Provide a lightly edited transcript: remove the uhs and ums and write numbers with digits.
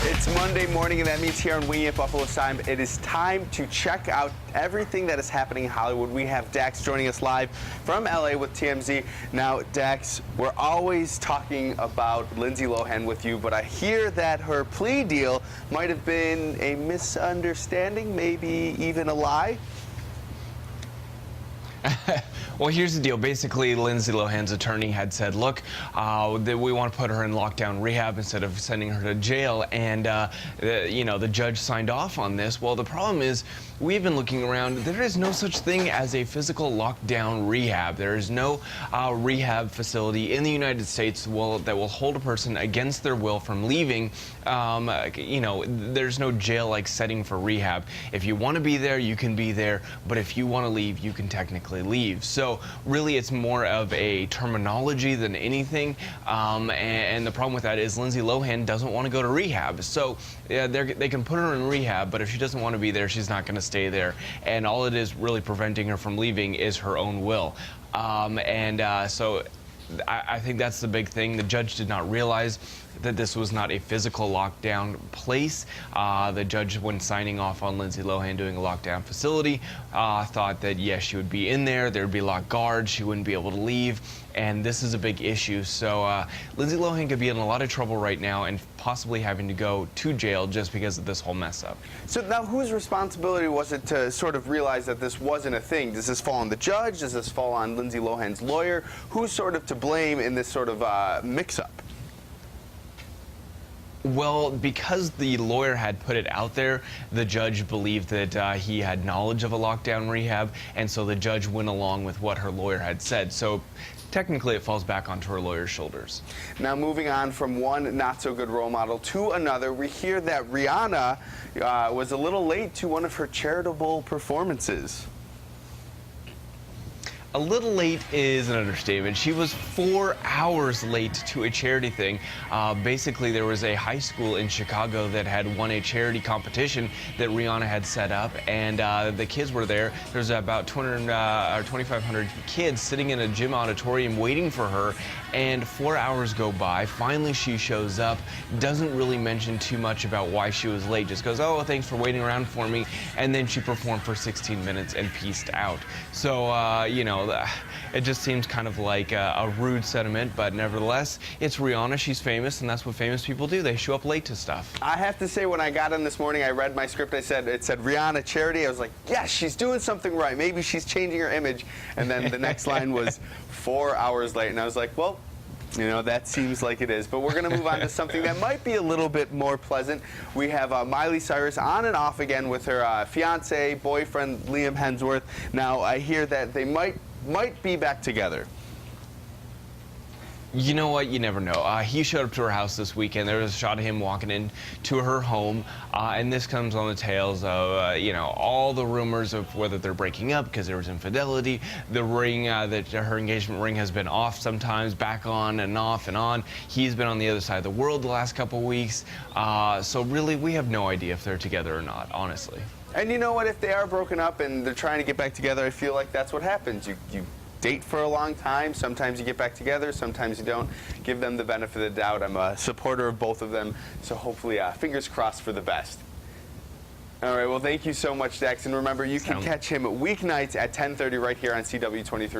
It's Monday morning, and that means here on Winging It Buffalo's time, it is time to check out everything that is happening in Hollywood. We have Dax joining us live from LA with TMZ. Now, Dax, we're always talking about Lindsay Lohan with you, but I hear that her plea deal might have been a misunderstanding, maybe even a lie. Well, here's the deal. Basically, Lindsay Lohan's attorney had said, look, that we want to put her in lockdown rehab instead of sending her to jail. And, the judge signed off on this. Well, the problem is we've been looking around. There is no such thing as a physical lockdown rehab. There is no rehab facility in the United States that will hold a person against their will from leaving. There's no jail-like setting for rehab. If you want to be there, you can be there. But if you want to leave, you can technically leave. So really, it's more of a terminology than anything. And the problem with that is Lindsay Lohan doesn't want to go to rehab. So they can put her in rehab, but if she doesn't want to be there, she's not going to stay there. And all it is really preventing her from leaving is her own will. So I think that's the big thing. The judge did not realize that this was not a physical lockdown place. The judge, when signing off on Lindsay Lohan doing a lockdown facility, thought that yes, she would be in there, there would be locked guards, she wouldn't be able to leave, and this is a big issue. So Lindsay Lohan could be in a lot of trouble right now and possibly having to go to jail just because of this whole mess up. So now, whose responsibility was it to sort of realize that this wasn't a thing? Does this fall on the judge? Does this fall on Lindsay Lohan's lawyer? Who's sort of to blame in this sort of mix-up? Well, because the lawyer had put it out there, the judge believed that he had knowledge of a lockdown rehab, and so the judge went along with what her lawyer had said. So technically, it falls back onto her lawyer's shoulders. Now, moving on from one not-so-good role model to another, we hear that Rihanna was a little late to one of her charitable performances. A little late is an understatement. She was 4 hours late to a charity thing. Basically, there was a high school in Chicago that had won a charity competition that Rihanna had set up, and the kids were there. There's about 2,500 kids sitting in a gym auditorium waiting for her, and 4 hours go by. Finally, she shows up, doesn't really mention too much about why she was late, just goes, oh, thanks for waiting around for me, and then she performed for 16 minutes and peaced out. So, it just seems kind of like a rude sentiment, but nevertheless, it's Rihanna. She's famous, and that's what famous people do. They show up late to stuff. I have to say, when I got in this morning, I read my script. It said Rihanna charity. I was like, yes, she's doing something right. Maybe she's changing her image. And then the next line was 4 hours late, and I was like, well, that seems like it is. But we're going to move on to something that might be a little bit more pleasant. We have Miley Cyrus on and off again with her fiance, boyfriend, Liam Hemsworth. Now, I hear that they might be back together. You know what? You never know. He showed up to her house this weekend. There was a shot of him walking into her home, and this comes on the tails of, all the rumors of whether they're breaking up because there was infidelity. The ring, that her engagement ring has been off sometimes, back on and off and on. He's been on the other side of the world the last couple weeks. So really, we have no idea if they're together or not, honestly. And you know what? If they are broken up and they're trying to get back together, I feel like that's what happens. You date for a long time. Sometimes you get back together. Sometimes you don't. Give them the benefit of the doubt. I'm a supporter of both of them. So hopefully, fingers crossed for the best. All right. Well, thank you so much, Dax. And remember, you can catch him weeknights at 10:30 right here on CW23.